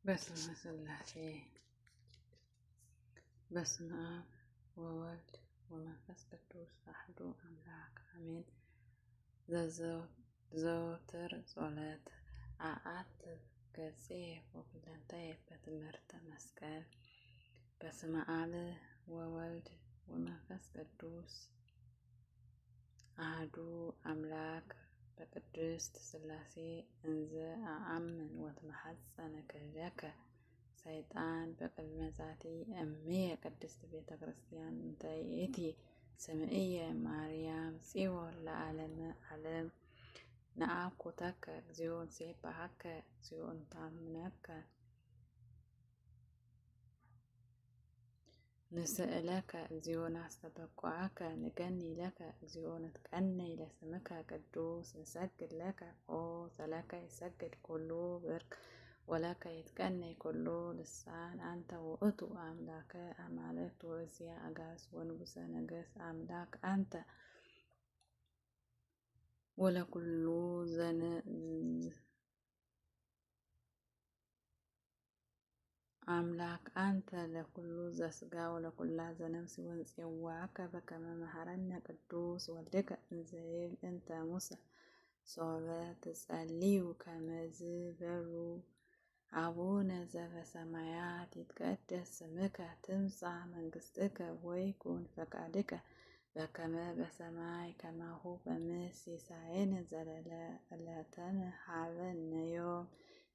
በስመ ሥላሴ በስመ አብ ወወልድ ወመንፈስ ቅዱስ አሐዱ አምላክ አሜን። ዘወትር ጸሎት አአትብ ገጼ ወኩለንታየ በትምህርተ መስቀል። በስመ አብ ወወልድ ወመንፈስ ቅዱስ አሐዱ አምላክ በቅድስት ሥላሴ እንዘ አአምን ወትመሐፀነ ክህደከ ሰይጣን በቅድመ ዛቲ እምየ ቅድስት ቤተ ክርስቲያን እንተ ይእቲ ስምዕየ ማርያም ጽዮን ለዓለመ ዓለም። ነአኩተከ እግዚኦ ንሴብሐከ እግዚኦ ንታምነከ ንስእለከ እግዚኦ ናስተበቁዐከ ንገኒ ለከ እግዚኦ ንትቀነይ ለስምከ ቅዱስ ንሰግድ ለከ ኦ ዘለከ ይሰግድ ኩሉ ብርክ ወለከ ይትቀነይ ኩሉ ልሳን አንተ ውእቱ አምላከ አማልክት ወእግዚአ አጋዕዝት ወንጉሰ ነገሥት አምላክ አንተ ወለኩሉ አምላክ አንተ ለኩሉ ዘሥጋ ወለኩላ ዘነፍስ ወንፄዋከ በከመ መሐረነ ቅዱስ ወልድከ እንዘ ይብል እንተ ሙሴ ሶበ ትጸልዩ ከመዝ በሉ አቡነ ዘበሰማያት ይትቀደስ ስምከ ትምጻእ መንግሥትከ ወይኩን ፈቃድከ በከመ በሰማይ ከማሁ በምድር ሲሳየነ ዘለለዕለትነ ሀበነ ዮም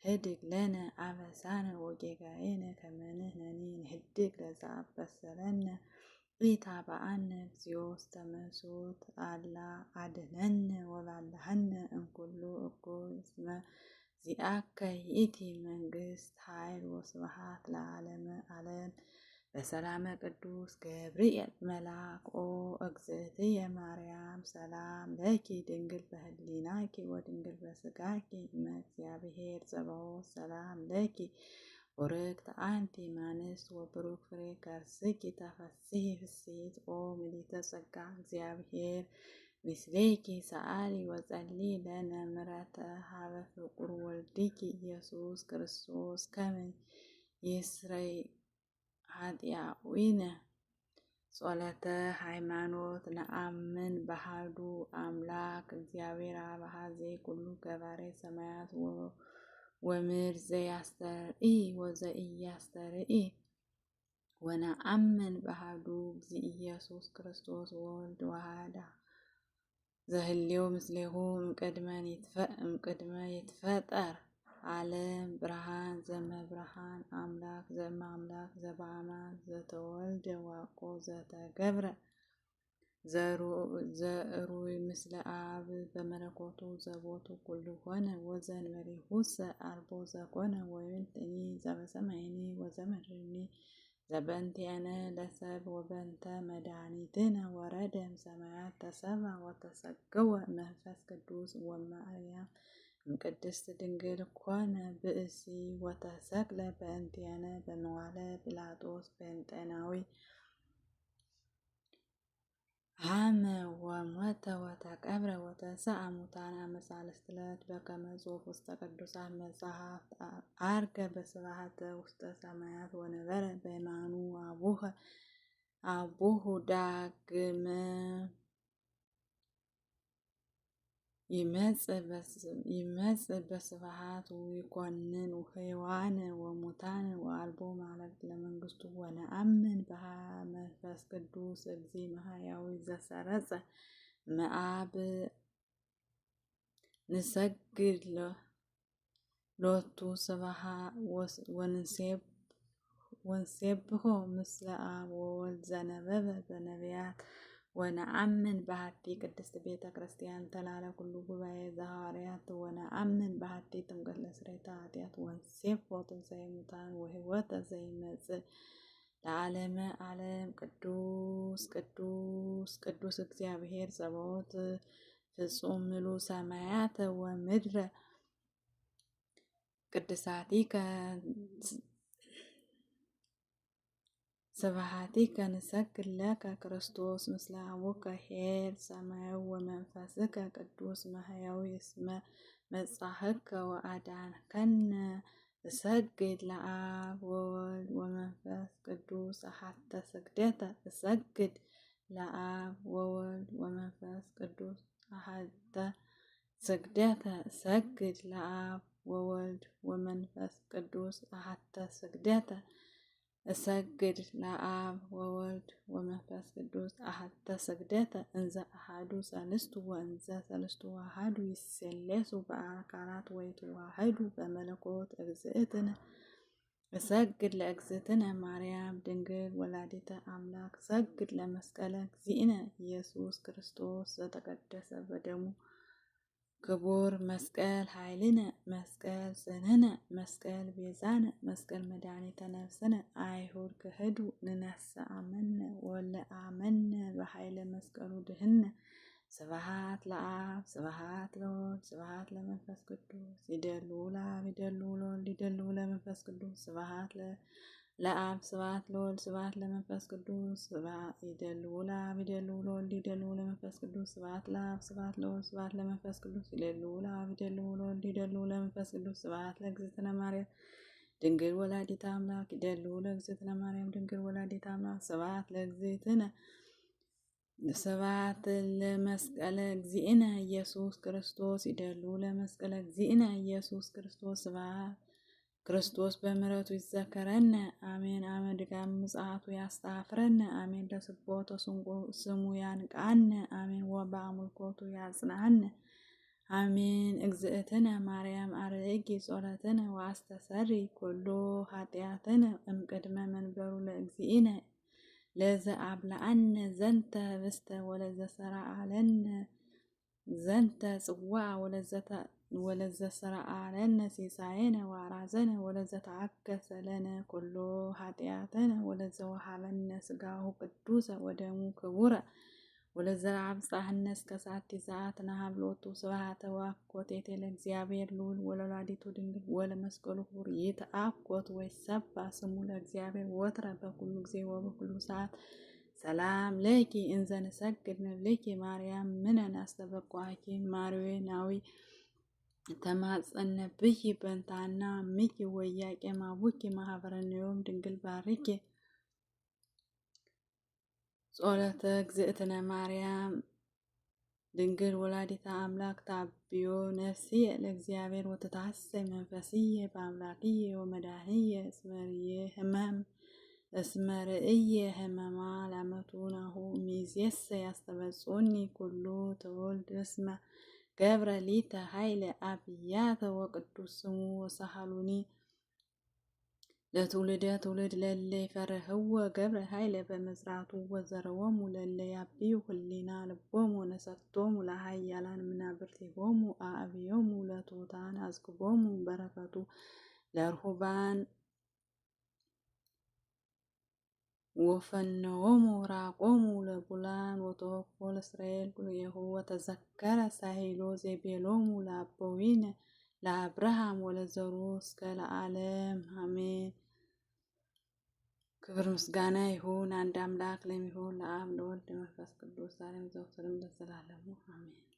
ህድግ ለነ አበሳነ ወጌጋየነ ከመ ንሕነኒ ንህድግ ለዘአበሰለነ ኢታብአነ እግዚኦ ውስተ መንሱት አላ አድኅነነ ወባልሐነ እምኩሉ እኩይ እስመ ዚአከ ይእቲ መንግሥት ኃይል ወስብሐት ለዓለመ ዓለም። በሰላመ ቅዱስ ገብርኤል መልአክ ኦ እግዝእትየ ማርያም ሰላም ለኪ ድንግል በህሊናኪ ወድንግል በሥጋኪ እመ እግዚአብሔር ጸባኦት ሰላም ለኪ ቡርክት አንቲ እምአንስት ወቡሩክ ፍሬ ከርሥኪ ተፈሥሒ ፍሥሕት ኦ ምልዕተ ጸጋ እግዚአብሔር ምስሌኪ ሰአሊ ወጸልዪ ለነ ምሕረተ ሀበ ፍቁር ወልድኪ ኢየሱስ ክርስቶስ ከመ ይስረይ ኃጢአዊነ። ጸሎተ ሃይማኖት። ነአምን በአሐዱ አምላክ እግዚአብሔር አብ ኀዜ ኩሉ ገባሬ ሰማያት ወምድር ዘያስተርኢ ወዘኢያስተርኢ ወነአምን በአሐዱ እግዚእ ኢየሱስ ክርስቶስ ወልድ ዋሕድ ዘህልው ምስሌሁ እምቅድመ ይትፈጠር ዓለም ብርሃን ዘመብርሃን አምላክ ዘእምአምላክ ዘበአማን ዘተወልደ ዋቆ ዘተገብረ ዘእሩይ ምስለ አብ በመለኮቱ ዘቦቱ ኩሉ ኮነ ወዘእንበሌሁሰ አልቦ ዘኮነ ወይምንትኒ ዘበሰማይኒ ወዘበምድርኒ ዘበእንቲአነ ለሰብ ወበእንተ መድኃኒትነ ወረደ እምሰማያት ተሰብአ ወተሰገወ መንፈስ ቅዱስ ወማርያም እምቅድስት ድንግል ኮነ ብእሲ ወተሰቅለ በእንቲአነ በመዋዕለ ጲላጦስ ጴንጤናዊ ሀመ ወሞተ ወተቀብረ ወተንሥአ እሙታን አመ ሣልስት ዕለት በከመ ጽሑፍ ውስተ ቅዱሳት መጻሕፍት ዐርገ በስብሐት ውስተ ሰማያት ወነበረ በየማኑ አቡሁ ዳግመ ይመጽእ በስብሐት ወይኰንን ሕያዋነ ወሙታነ ወአልቦ መላእክት ለመንግሥቱ። ወነአምን በመንፈስ ቅዱስ እግዚእ መሕያዊ ዘሰረጸ እምአብ ንሰግድ ሎቱ ስብሐት ወንሴብሖ ምስለ አብ ወወልድ ዘነበበ በነቢያት። ወነአምን በሀቲ ቅድስት ቤተ ክርስቲያን ተላለ ኩሉ ጉባኤ ዘሐዋርያት። ወነአምን በሀቲ ጥምቀት ለስርየተ ኃጢአት ወንሴብሖ ትንሣኤ ሙታን ወሕይወተ ዘይመጽእ ለዓለመ ዓለም። ቅዱስ ቅዱስ ቅዱስ እግዚአብሔር ጸባኦት ፍጹም ምሉእ ሰማያተ ወምድረ ቅድሳቲከ ስብሐቲከ ንሰግድ ለከ ክርስቶስ ምስለ አቡከ ኄር ሰማያዊ ወመንፈስከ ቅዱስ መሕያዊ እስመ መጻሕከ ወአዳንከነ እሰግድ ለአብ ወወልድ ወመንፈስ ቅዱስ አሐተ ስግደተ እሰግድ ለአብ ወወልድ ወመንፈስ ቅዱስ አሐተ ስግደተ እሰግድ ለአብ ወወልድ ወመንፈስ ቅዱስ አሐተ ስግደተ እሰግድ ለአብ ወወልድ ወመንፈስ ቅዱስ አሐተ ስግደተ እንዘ አሐዱ ሰልስቱ ወእንዘ ሰልስቱ አሐዱ ይሴለሱ በአካላት ወይትዋሐዱ በመለኮት እግዝእትነ እሰግድ ለእግዝእትነ ማርያም ድንግል ወላዲተ አምላክ እሰግድ ለመስቀለ እግዚእነ ኢየሱስ ክርስቶስ ዘተቀደሰ በደሙ ክቡር መስቀል ኃይልነ መስቀል ጽንዕነ መስቀል ቤዛነ መስቀል መድኃኒተ ነፍስነ አይሁድ ክህዱ ንነሰ አመነ ወለአመነ በኃይለ መስቀሉ ድህነ ስብሐት ለአብ ስብሐት ለወልድ ስብሐት ለመንፈስ ቅዱስ ይደሉ ለአብ ይደሉ ለወልድ ይደሉ ለመንፈስ ቅዱስ ስብሐት ለአብ ስብሐት ለወልድ ስብሐት ለመንፈስ ቅዱስ ይደሉ ለአብ ይደሉ ለወልድ ይደሉ ለመንፈስ ቅዱስ ስብሐት ለአብ ስብሐት ለወልድ ስብሐት ለመንፈስ ቅዱስ ይደሉ ለአብ ይደሉ ለወልድ ይደሉ ለመንፈስ ቅዱስ ስብሐት ለእግዝእትነ ማርያም ድንግል ወላዲተ አምላክ ይደሉ ለእግዝእትነ ማርያም ድንግል ወላዲተ አምላክ ስብሐት ለእግዝእትነ ስብሐት ለመስቀለ እግዚእነ ኢየሱስ ክርስቶስ ይደሉ ለመስቀለ እግዚእነ ኢየሱስ ክርስቶስ ስብሐት ክርስቶስ በምሕረቱ ይዘከረነ አሜን። አመ ድጋም ምጽአቱ ያስተፍረነ አሜን። ለስቦተ ስሙ ያንቃነ አሜን። ወበአምልኮቱ ያጽናነ አሜን። እግዝእትነ ማርያም አርዕጊ ጾረትነ ወአስተሰሪ ኩሎ ኃጢአትነ እምቅድመ መንበሩ ለእግዚእነ ለዘ አብልዐነ ዘንተ ህብስተ ወለዘ ሠራዐለነ ዘንተ ጽዋ ወለዘ ሠራዐለነ ሲሳየነ ወአራዘነ ወለዘ ተአገሰ ለነ ኩሎ ኃጢአተነ ወለዘ ወሀበነ ሥጋሁ ቅዱሰ ወደሙ ክቡረ ወለዘ አብጽሐነ እስከ ዛቲ ሰዓት ነሀብሎቱ ስብሐተ ወአኮቴተ ለእግዚአብሔር ልዑል ወለወላዲቱ ድንግል ወለመስቀሉ ክቡር ይትአኮት ወይሰብሐ ስሙ ለእግዚአብሔር ወትረ በኩሉ ጊዜ ወበኩሉ ሰዓት ሰላም ለኪ እንዘ ንሰግድ ንብልኪ ማርያም ምነን አስተበቋኪ ማርዌናዊ ተማጸነብኪ በንታና ሚኪ ወያቄ ማቡኪ ማህበረኒዮም ድንግል ባርኪ ጸሎተ እግዝእትነ ማርያም ድንግል ወላዲተ አምላክ ታብዮ ነፍስየ ለእግዚአብሔር ወተታሰይ መንፈስየ በአምላክየ ወመድኃኒየ እስመርእየ ህመማ ላመቱ ናሁ ሚዜሰ ያስተበጽኡኒ ኩሉ ትውልድ እስመ ገብረ ሊተ ኃይለ አብያተ ወቅዱስ ስሙ ወሰሃሉኒ ለትውልደ ትውልድ ለለ ይፈርህዎ ገብረ ኃይለ በመዝራቱ ወዘረዎሙ ለለ ያብዩ ህሊና ልቦሙ ነሰቶሙ ለኃያላን ምናብርቲሆሙ አብዮሙ ለትሑታን አዝክቦሙ በረከቱ ለርሁባን ወፈነዎሙ ራቆሙ ለቡላን ወተወክፎ ለእስራኤል ኩልኤሁ ወተዘከረ ሳሂሎ ዜቤሎሙ ለአበዊነ ለአብርሃም ወለዘሩ እስከ ለዓለም አሜን። ክብር ምስጋና ይሁን አንድ አምላክ ለሚሆን ለአብ ለወልድ ለመንፈስ ቅዱስ ዛሬም ዘወትርም ለዘላለሙ አሜን።